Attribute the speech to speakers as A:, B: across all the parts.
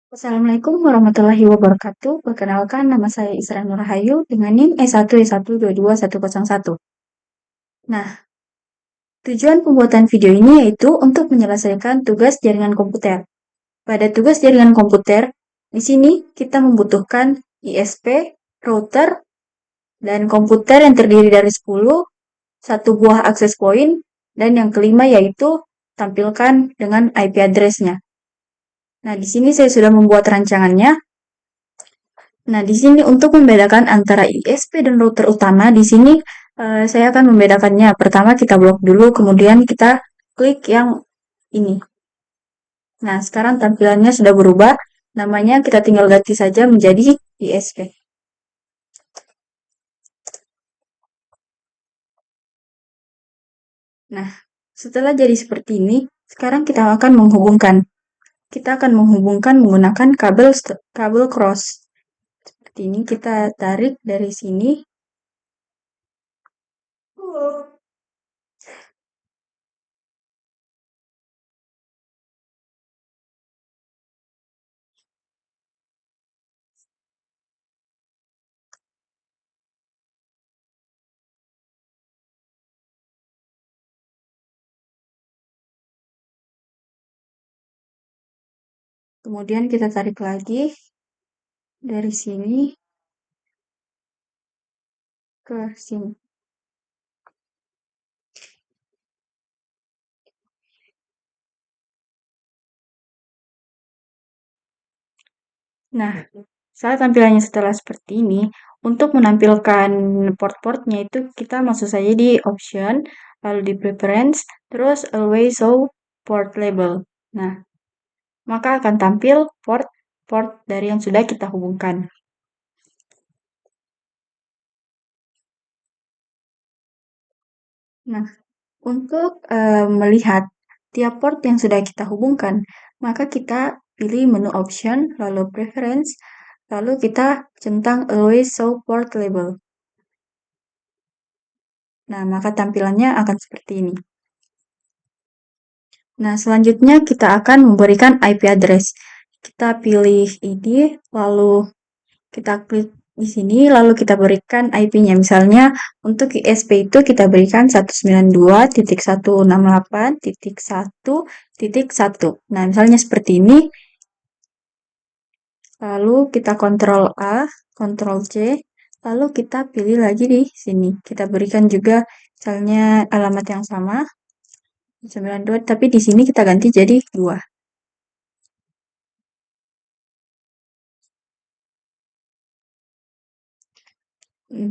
A: Assalamualaikum warahmatullahi wabarakatuh. Perkenalkan, nama saya Isra Nurhayu dengan NIM E1Y122101. Nah, tujuan pembuatan video ini yaitu untuk menyelesaikan tugas jaringan komputer. Pada tugas jaringan komputer, di sini kita membutuhkan ISP, router, dan komputer yang terdiri dari 10, satu buah access point, dan yang kelima yaitu tampilkan dengan IP address-nya. Nah, di sini saya sudah membuat rancangannya. Nah, di sini untuk membedakan antara ISP dan router utama, di sini saya akan membedakannya. Pertama kita blok dulu, kemudian kita klik yang ini. Nah, sekarang tampilannya sudah berubah. Namanya kita tinggal ganti saja menjadi ISP. Nah, setelah jadi seperti ini, sekarang kita akan menghubungkan. Kita akan menghubungkan menggunakan kabel cross. Seperti ini kita tarik dari sini. Kemudian kita tarik lagi dari sini ke sini. Nah, saat tampilannya setelah seperti ini, untuk menampilkan port-portnya itu kita masuk saja di option, lalu di preference, terus always show port label. Nah, maka akan tampil port dari yang sudah kita hubungkan. Nah, untuk melihat tiap port yang sudah kita hubungkan, maka kita pilih menu option, lalu preference, lalu kita centang always show port label. Nah, maka tampilannya akan seperti ini. Nah, selanjutnya kita akan memberikan IP address. Kita pilih ini, lalu kita klik di sini, lalu kita berikan IP-nya. Misalnya, untuk ISP itu kita berikan 192.168.1.1. Nah, misalnya seperti ini. Lalu kita Ctrl A, Ctrl C, lalu kita pilih lagi di sini. Kita berikan juga misalnya alamat yang sama, 92, tapi di sini kita ganti jadi 2.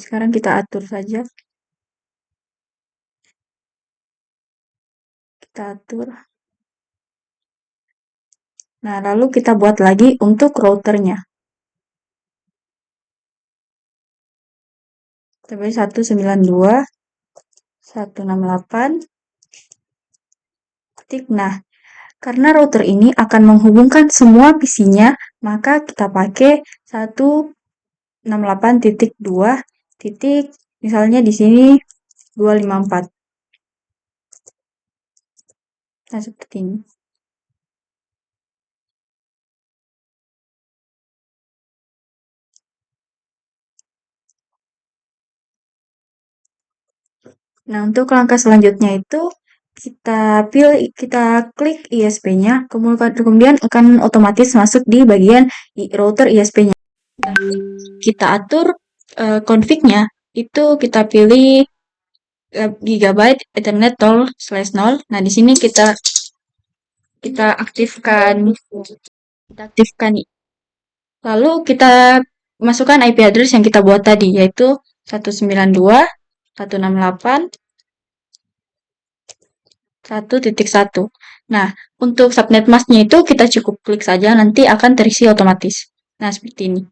A: Sekarang kita atur saja. Kita atur. Nah, lalu kita buat lagi untuk routernya. Kita beri 192.168. Nah, karena router ini akan menghubungkan semua PC-nya, maka kita pakai 168.2. Misalnya di sini 254. Nah, seperti ini. Nah, untuk langkah selanjutnya itu kita klik ISP-nya, kemudian akan otomatis masuk di bagian router ISP-nya. Kita atur config-nya, itu kita pilih gigabyte Ethernet 0/0. Nah, di sini kita aktifkan. Lalu kita masukkan IP address yang kita buat tadi, yaitu 192.168.1.1. Nah, untuk subnet mask-nya itu kita cukup klik saja, nanti akan terisi otomatis. Nah, seperti ini.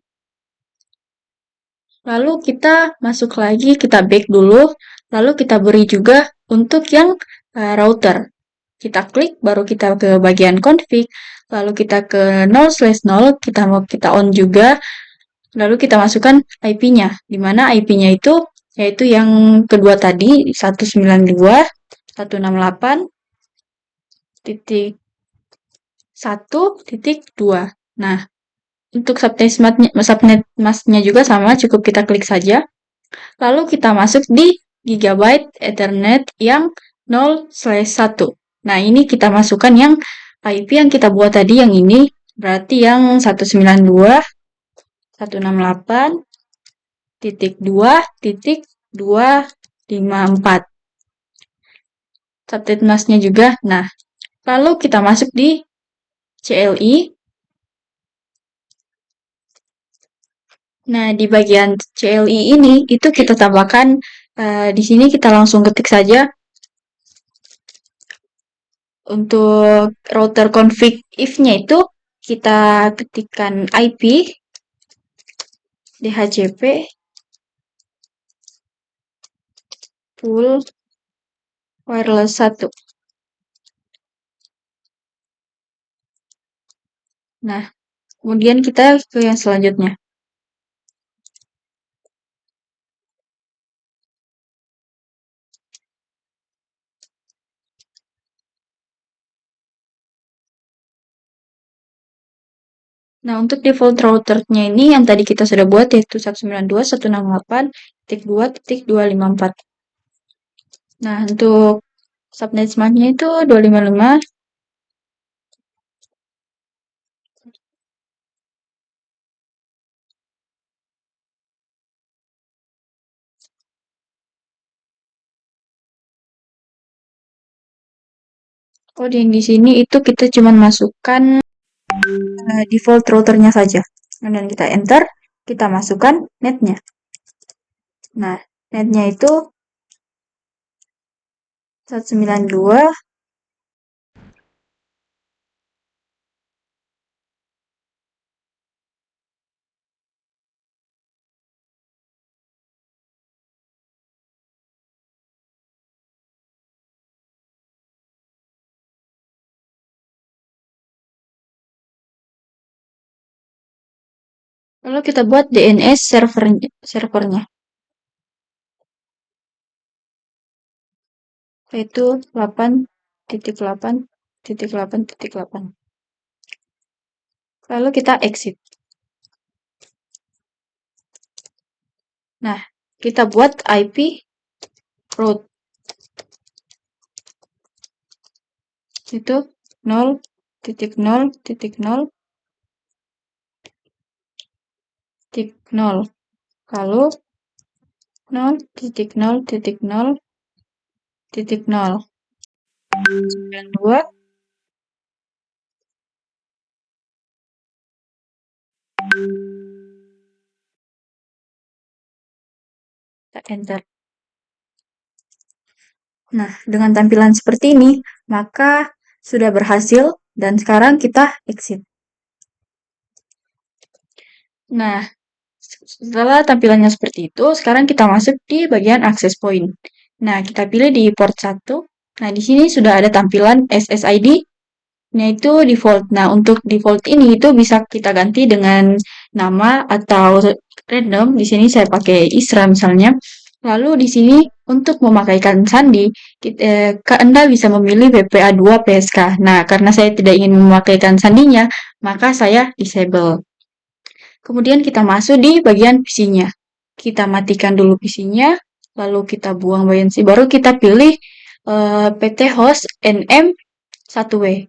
A: Lalu kita masuk lagi, kita back dulu, lalu kita beri juga untuk yang router. Kita klik, baru kita ke bagian config, lalu kita ke 0/0, kita on juga, lalu kita masukkan IP-nya, di mana IP-nya itu yaitu yang kedua tadi 192.168.1.2. Nah, untuk subnet masknya juga sama, cukup kita klik saja. Lalu kita masuk di Gigabyte Ethernet yang 0/1. Nah, ini kita masukkan yang IP yang kita buat tadi yang ini, berarti yang 192.168.2.254. Subnet masknya juga. Nah, lalu kita masuk di CLI. Nah, di bagian CLI ini itu kita tambahkan di sini kita langsung ketik saja untuk router config if-nya itu kita ketikkan IP DHCP full wireless 1. Nah, kemudian kita ke yang selanjutnya. Nah, untuk default routernya ini yang tadi kita sudah buat yaitu 192.168.2.254. Nah, untuk subnet smartnya itu 255. Oh, di sini itu kita cuma masukkan default routernya saja. Kemudian kita enter, kita masukkan netnya. Nah, netnya itu 192. Lalu kita buat DNS servernya, yaitu 8.8.8.8. Lalu kita exit. Nah, kita buat IP route itu 0.0.0.0. Lalu 0.0.0.0. 92. Kita enter. Nah, dengan tampilan seperti ini, maka sudah berhasil dan sekarang kita exit. Nah, setelah tampilannya seperti itu, sekarang kita masuk di bagian access point. Nah, kita pilih di port 1. Nah, di sini sudah ada tampilan SSID-nya itu default. Nah, untuk default ini itu bisa kita ganti dengan nama atau random. Di sini saya pakai Isra misalnya. Lalu di sini untuk memakaikan sandi, Anda bisa memilih BPA2 PSK. Nah, karena saya tidak ingin memakaikan sandinya, maka saya disable. Kemudian kita masuk di bagian PC-nya. Kita matikan dulu PC-nya, lalu kita buang bagian C, baru kita pilih PT host NM 1W.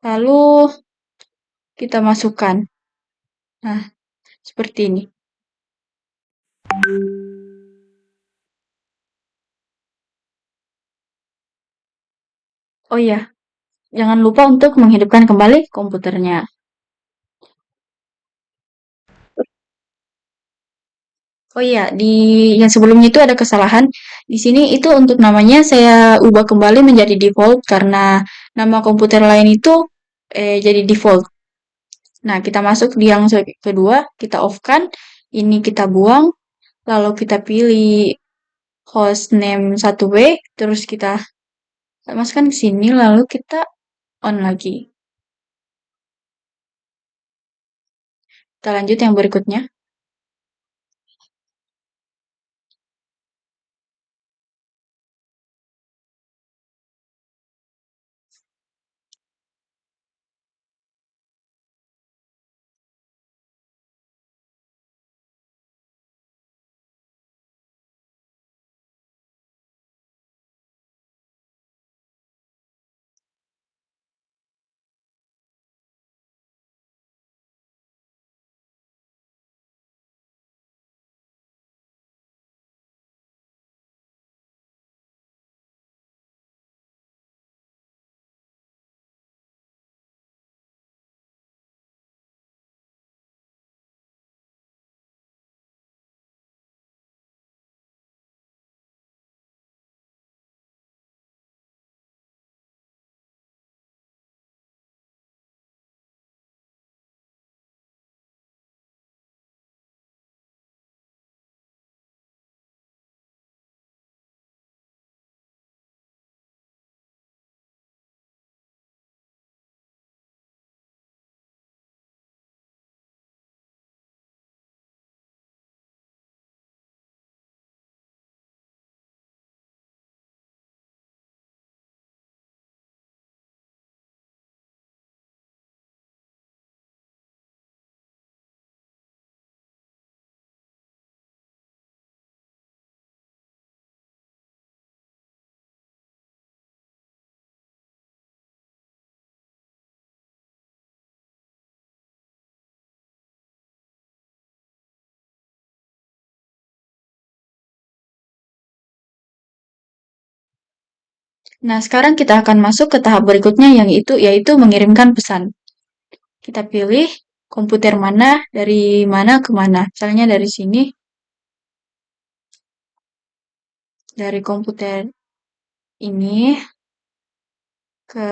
A: Lalu kita masukkan. Nah, seperti ini. Oh iya, jangan lupa untuk menghidupkan kembali komputernya. Oh iya, di yang sebelumnya itu ada kesalahan. Di sini itu untuk namanya saya ubah kembali menjadi default karena nama komputer lain itu jadi default. Nah, kita masuk di yang kedua, kita off-kan, ini kita buang, lalu kita pilih hostname 1W, terus kita masukkan ke sini, lalu kita on lagi. Kita lanjut yang berikutnya. Nah, sekarang kita akan masuk ke tahap berikutnya yaitu mengirimkan pesan. Kita pilih komputer mana, dari mana ke mana. Misalnya dari sini, dari komputer ini ke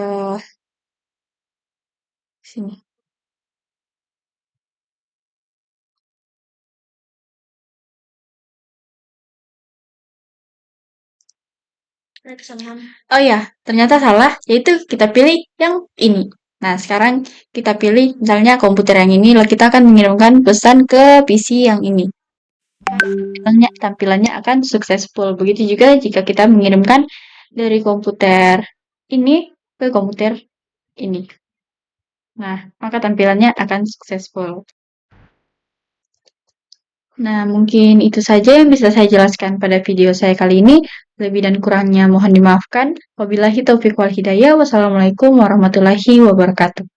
A: sini. Oh ya, ternyata salah, yaitu kita pilih yang ini. Nah, sekarang kita pilih misalnya komputer yang ini, lalu kita akan mengirimkan pesan ke PC yang ini. Tampilannya akan successful. Begitu juga jika kita mengirimkan dari komputer ini ke komputer ini. Nah, maka tampilannya akan successful. Nah, mungkin itu saja yang bisa saya jelaskan pada video saya kali ini. Lebih dan kurangnya mohon dimaafkan. Wabillahi taufiq wal hidayah. Wassalamualaikum warahmatullahi wabarakatuh.